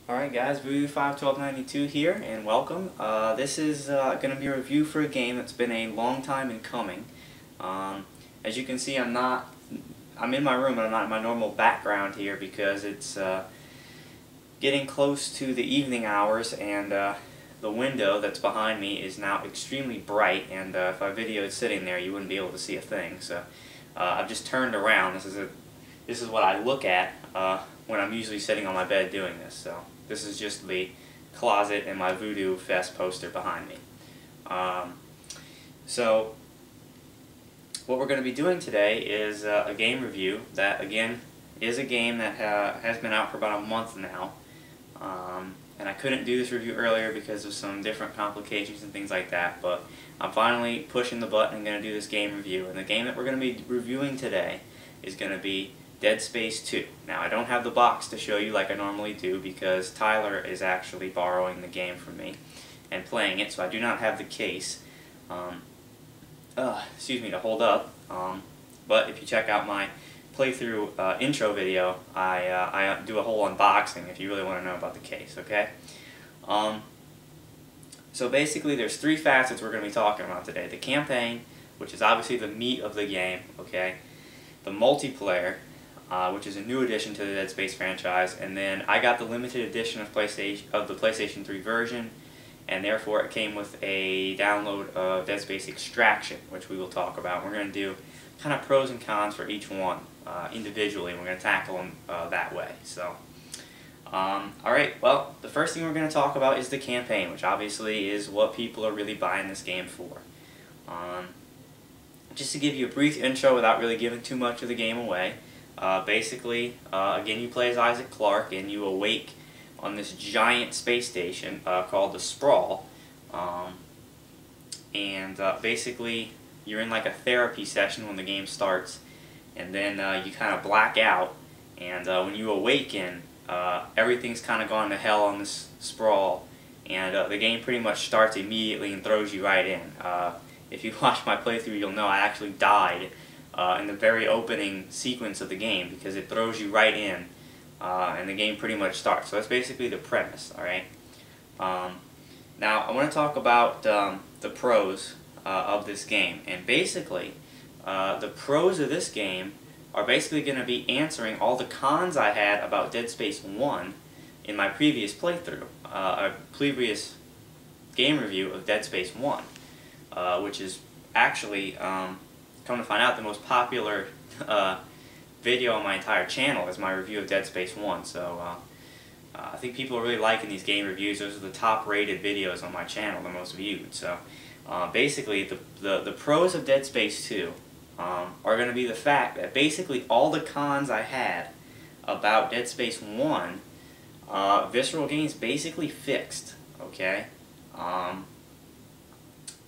Alright guys, Voodoo 51292 here, and welcome. This is going to be a review for a game that's been a long time in coming. As you can see, I'm in my room, but I'm not in my normal background here because it's getting close to the evening hours, and the window that's behind me is now extremely bright, and if I videoed sitting there, you wouldn't be able to see a thing. So I've just turned around. This is what I look at when I'm usually sitting on my bed doing this. So this is just the closet and my Voodoo Fest poster behind me. So what we're going to be doing today is a game review that, again, is a game that has been out for about a month now. And I couldn't do this review earlier because of some different complications and things like that, but I'm finally pushing the button and going to do this game review. And the game that we're going to be reviewing today is going to be Dead Space 2. Now, I don't have the box to show you like I normally do because Tyler is actually borrowing the game from me and playing it, so I do not have the case to hold up. But if you check out my playthrough intro video, I do a whole unboxing if you really want to know about the case, okay? So basically there's three facets we're going to be talking about today. The campaign, which is obviously the meat of the game, okay? The multiplayer, which is a new addition to the Dead Space franchise, and then I got the limited edition of the PlayStation 3 version, and therefore it came with a download of Dead Space Extraction, which we will talk about. We're going to do kind of pros and cons for each one individually, and we're going to tackle them that way. So, alright, well, the first thing we're going to talk about is the campaign, which obviously is what people are really buying this game for. Just to give you a brief intro without really giving too much of the game away, basically, again, you play as Isaac Clarke, and you awake on this giant space station called the Sprawl, and basically you're in like a therapy session when the game starts, and then you kind of black out, and when you awaken, everything's kind of gone to hell on this Sprawl, and the game pretty much starts immediately and throws you right in. If you watch my playthrough, you'll know I actually died in the very opening sequence of the game because it throws you right in, and the game pretty much starts. So that's basically the premise, alright? Now, I want to talk about the pros of this game. And basically, the pros of this game are basically going to be answering all the cons I had about Dead Space 1 in my previous playthrough, a previous game review of Dead Space 1. Which is actually, come to find out, the most popular video on my entire channel is my review of Dead Space 1. So I think people are really liking these game reviews. Those are the top rated videos on my channel, the most viewed. So basically the pros of Dead Space 2 are going to be the fact that basically all the cons I had about Dead Space 1, Visceral Games basically fixed, okay?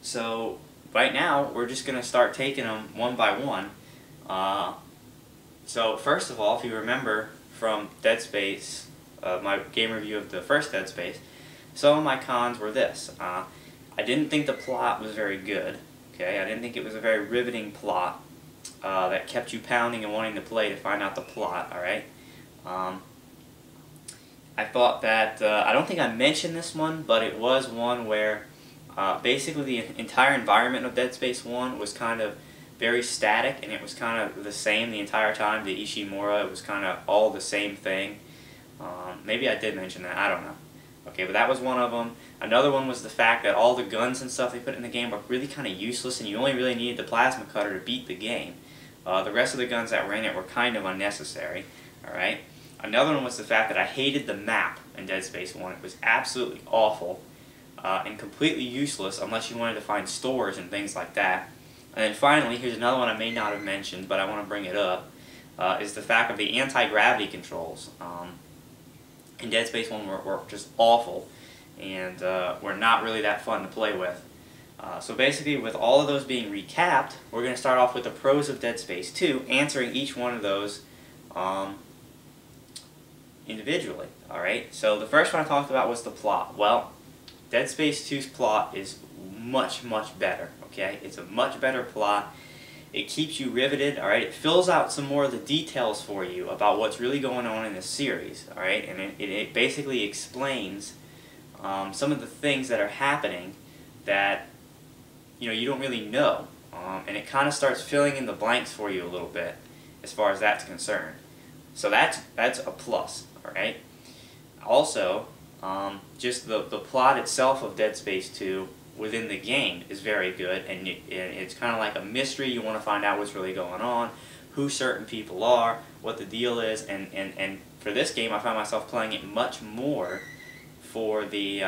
So right now we're just going to start taking them one by one. So first of all, if you remember from Dead Space, my game review of the first Dead Space, some of my cons were this. I didn't think the plot was very good. Okay, I didn't think it was a very riveting plot that kept you pounding and wanting to play to find out the plot. All right. I thought that I don't think I mentioned this one, but it was one where basically the entire environment of Dead Space 1 was kind of very static, and it was kind of the same the entire time. The Ishimura, it was kind of all the same thing. Maybe I did mention that, I don't know. Okay, but that was one of them. Another one was the fact that all the guns and stuff they put in the game were really kind of useless, and you only really needed the plasma cutter to beat the game. The rest of the guns that were in it were kind of unnecessary. Alright? Another one was the fact that I hated the map in Dead Space 1. It was absolutely awful. And completely useless unless you wanted to find stores and things like that. And then finally, here's another one I may not have mentioned, but I want to bring it up, is the fact of the anti-gravity controls. In Dead Space 1 were just awful, and were not really that fun to play with. So basically, with all of those being recapped, we're going to start off with the pros of Dead Space 2, answering each one of those individually. Alright, so the first one I talked about was the plot. Well, Dead Space 2's plot is much, much better, okay? It's a much better plot, It keeps you riveted, alright? It fills out some more of the details for you about what's really going on in this series, alright? And it basically explains some of the things that are happening that you don't really know. And it kind of starts filling in the blanks for you a little bit as far as that's concerned. So that's a plus, alright? Also, just the plot itself of Dead Space 2 within the game is very good, and it's kind of like a mystery. You want to find out what's really going on, who certain people are, what the deal is, and for this game I found myself playing it much more for the...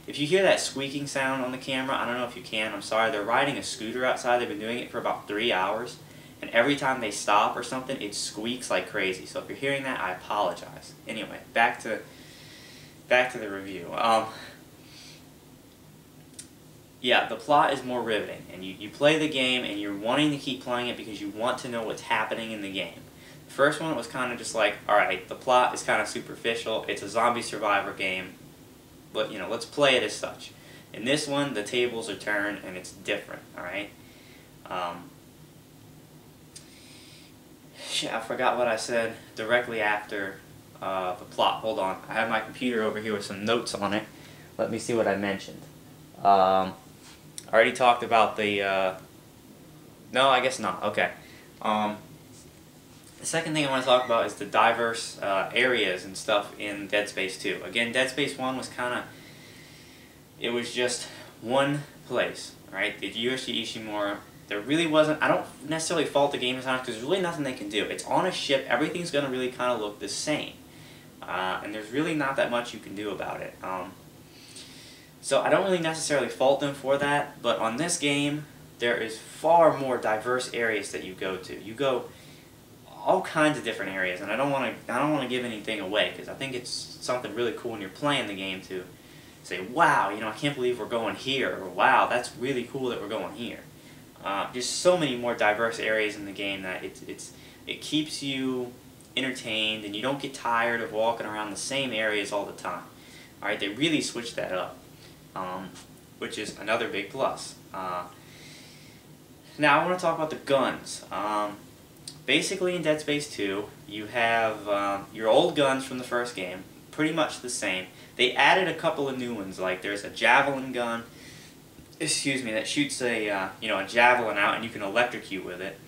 if you hear that squeaking sound on the camera, I don't know if you can, I'm sorry, they're riding a scooter outside. They've been doing it for about 3 hours, and every time they stop or something, it squeaks like crazy. So if you're hearing that, I apologize. Anyway, back to the review. Yeah, the plot is more riveting, and you play the game and you're wanting to keep playing it because you want to know what's happening in the game. The first one was kind of just like, alright, the plot is kind of superficial, it's a zombie survivor game, but let's play it as such. In this one, the tables are turned and it's different, alright? Shit, I forgot what I said directly after the plot. Hold on, I have my computer over here with some notes on it. Let me see what I mentioned. I already talked about the, no, I guess not, okay. The second thing I want to talk about is the diverse areas and stuff in Dead Space 2. Again, Dead Space 1 was kind of, it was just one place, right? The Yoshi Ishimura, there really wasn't, I don't necessarily fault the game design because there's really nothing they can do. It's on a ship, everything's going to really kind of look the same. And there's really not that much you can do about it. So I don't really necessarily fault them for that, but on this game, there is far more diverse areas that you go to. You go all kinds of different areas, and I don't want to give anything away because I think it's something really cool when you're playing the game to say, wow, I can't believe we're going here, or wow, that's really cool that we're going here. Just so many more diverse areas in the game that it keeps you entertained, and you don't get tired of walking around the same areas all the time. All right, they really switched that up, which is another big plus. Now I want to talk about the guns. Basically in Dead Space 2, you have your old guns from the first game, pretty much the same. They added a couple of new ones, like there's a javelin gun, excuse me, that shoots a a javelin out and you can electrocute with it.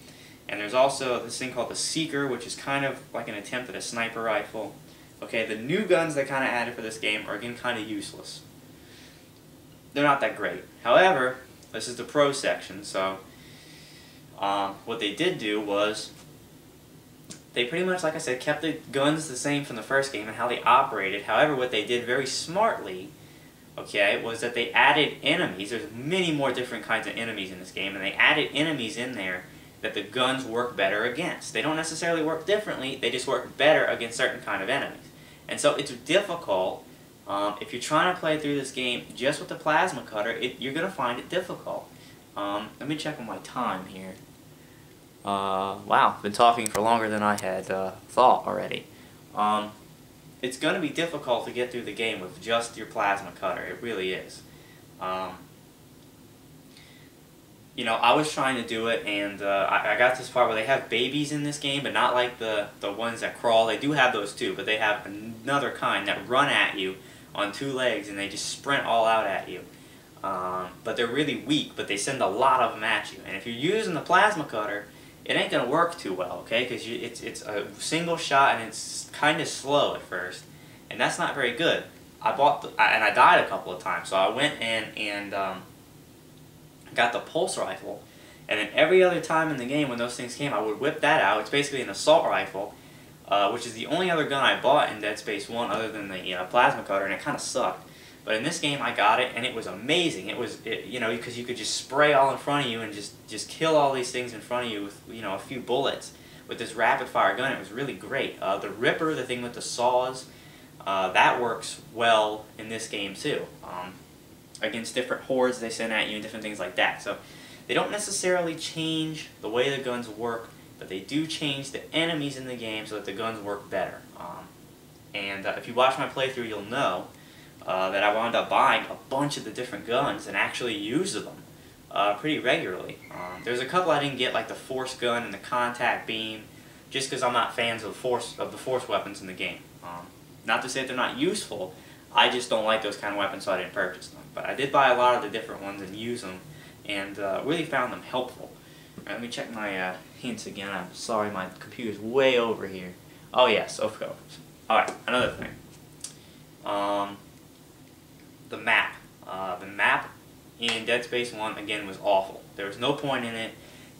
And there's also this thing called the Seeker, which is kind of like an attempt at a sniper rifle. Okay, the new guns they kind of added for this game are again kind of useless. They're not that great. However, this is the pro section, so what they did do was they pretty much, like I said, kept the guns the same from the first game and how they operated. However, what they did very smartly, okay, was that they added enemies. There's many more different kinds of enemies in this game, and they added enemies in there that the guns work better against. They don't necessarily work differently, they just work better against certain kind of enemies. And so it's difficult, if you're trying to play through this game just with the plasma cutter, you're going to find it difficult. Let me check on my time here. Wow, been talking for longer than I had thought already. It's going to be difficult to get through the game with just your plasma cutter. It really is. I was trying to do it, and I got to this part where they have babies in this game, but not like the ones that crawl. They do have those too, but they have another kind that run at you on 2 legs, and they just sprint all out at you. But they're really weak, but they send a lot of them at you. And if you're using the plasma cutter, it ain't going to work too well, okay? Because it's a single shot, and it's kind of slow at first. And that's not very good. I bought and I died a couple of times, so I went and got the pulse rifle, and then every other time in the game when those things came, I would whip that out. It's basically an assault rifle, which is the only other gun I bought in Dead Space 1 other than the plasma cutter, and it kind of sucked. But in this game I got it, and it was amazing. It was, because you could just spray all in front of you and just kill all these things in front of you with, a few bullets with this rapid fire gun. It was really great. The Ripper, the thing with the saws, that works well in this game too. Against different hordes they send at you and different things like that. So they don't necessarily change the way the guns work, but they do change the enemies in the game so that the guns work better. If you watch my playthrough, you'll know that I wound up buying a bunch of the different guns and actually used them pretty regularly. There's a couple I didn't get, like the force gun and the contact beam, just because I'm not fans of the force weapons in the game. Not to say they're not useful, I just don't like those kind of weapons, so I didn't purchase them. But I did buy a lot of the different ones and use them, and really found them helpful. Right, let me check my hints again. I'm sorry, my computer's way over here. Oh yes, of course. Alright, another thing. The map. The map in Dead Space 1, again, was awful. There was no point in it.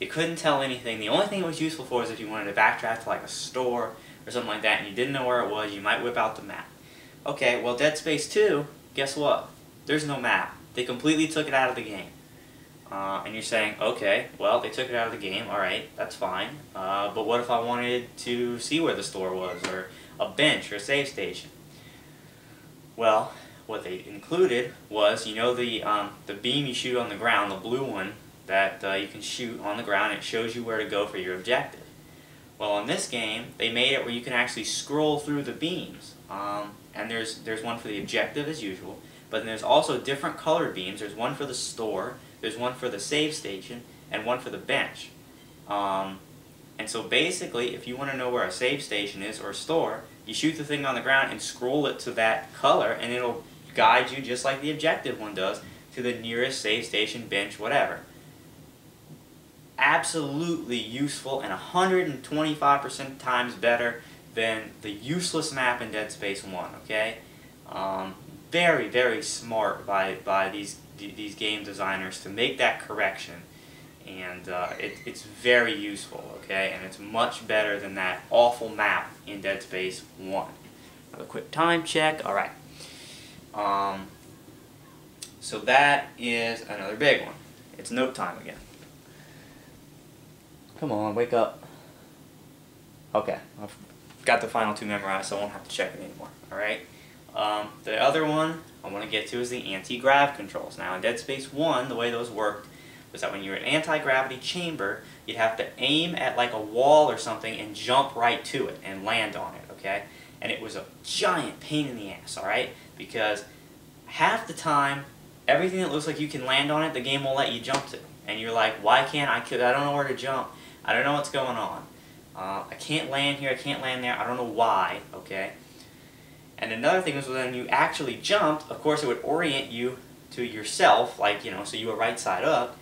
You couldn't tell anything. The only thing it was useful for is if you wanted to backtrack to like a store or something like that and you didn't know where it was, you might whip out the map. Okay, well Dead Space 2, guess what? There's no map. They completely took it out of the game. And you're saying, okay, well, they took it out of the game, alright, that's fine. But what if I wanted to see where the store was, or a bench, or a save station? Well, what they included was, you know, the beam you shoot on the ground, the blue one, that you can shoot on the ground, and it shows you where to go for your objective. Well, in this game, they made it where you can actually scroll through the beams. And there's one for the objective as usual, but then there's also different colored beams. There's one for the store, there's one for the save station, and one for the bench. And so basically, if you want to know where a save station is or a store, you shoot the thing on the ground and scroll it to that color, and it'll guide you just like the objective one does to the nearest save station, bench, whatever. Absolutely useful and 125% times better than the useless map in Dead Space 1, okay? Very, very smart by these game designers to make that correction, and it's very useful, okay? And it's much better than that awful map in Dead Space 1. Another quick time check, alright. So that is another big one. It's note time again. Come on, wake up. Okay, I've got the final two memorized, so I won't have to check it anymore. Alright? The other one I want to get to is the anti-grav controls. Now, in Dead Space 1, the way those worked was that when you were in an anti-gravity chamber, you'd have to aim at like a wall or something and jump right to it and land on it, okay? And it was a giant pain in the ass, alright? Because half the time, everything that looks like you can land on it, the game won't let you jump to. And you're like, why can't I? I don't know where to jump. I don't know what's going on. I can't land here, I can't land there, I don't know why, okay? And another thing was when you actually jumped, of course it would orient you to yourself, like, you know, so you were right side up,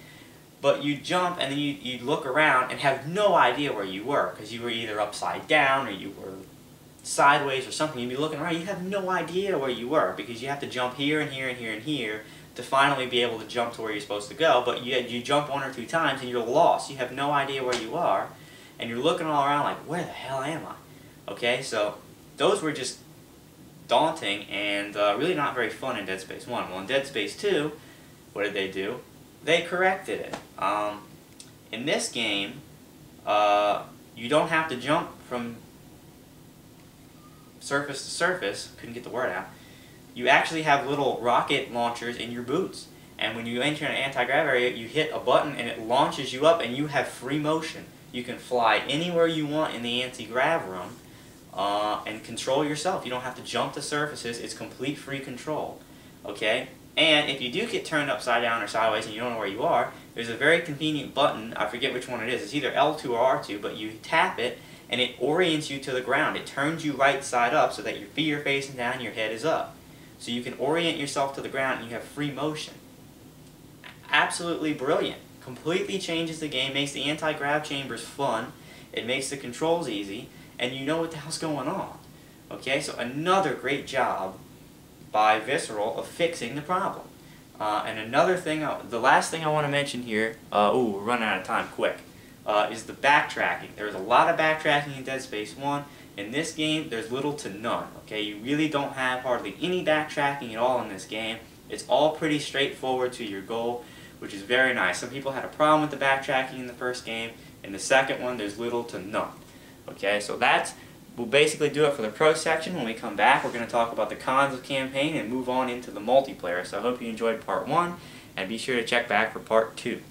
but you jump and then you'd look around and have no idea where you were, because you were either upside down or you were sideways or something. You'd be looking around, you have no idea where you were, because you have to jump here and here and here and here to finally be able to jump to where you're supposed to go, but you jump one or two times and you're lost. You have no idea where you are, and you're looking all around like, where the hell am I? Okay, so those were just daunting and really not very fun in Dead Space 1. Well, in Dead Space 2, what did they do? They corrected it. In this game, you don't have to jump from surface to surface. Couldn't get the word out. You actually have little rocket launchers in your boots. And when you enter an anti-grav area, you hit a button and it launches you up and you have free motion. You can fly anywhere you want in the anti-grav room and control yourself. You don't have to jump to surfaces. It's complete free control. Okay? And if you do get turned upside down or sideways and you don't know where you are, there's a very convenient button. I forget which one it is. It's either L2 or R2, but you tap it and it orients you to the ground. It turns you right side up so that your feet are facing down and your head is up. So you can orient yourself to the ground and you have free motion. Absolutely brilliant. Completely changes the game, makes the anti-grav chambers fun, it makes the controls easy, and you know what the hell's going on. Okay, so another great job by Visceral of fixing the problem. And another thing, the last thing I want to mention here, we're running out of time quick, is the backtracking. There's a lot of backtracking in Dead Space 1. In this game, there's little to none. Okay, you really don't have hardly any backtracking at all in this game. It's all pretty straightforward to your goal, which is very nice. Some people had a problem with the backtracking in the first game. In the second one, there's little to none. Okay, so we'll basically do it for the pro section. When we come back, we're going to talk about the cons of campaign and move on into the multiplayer. So I hope you enjoyed part 1, and be sure to check back for part 2.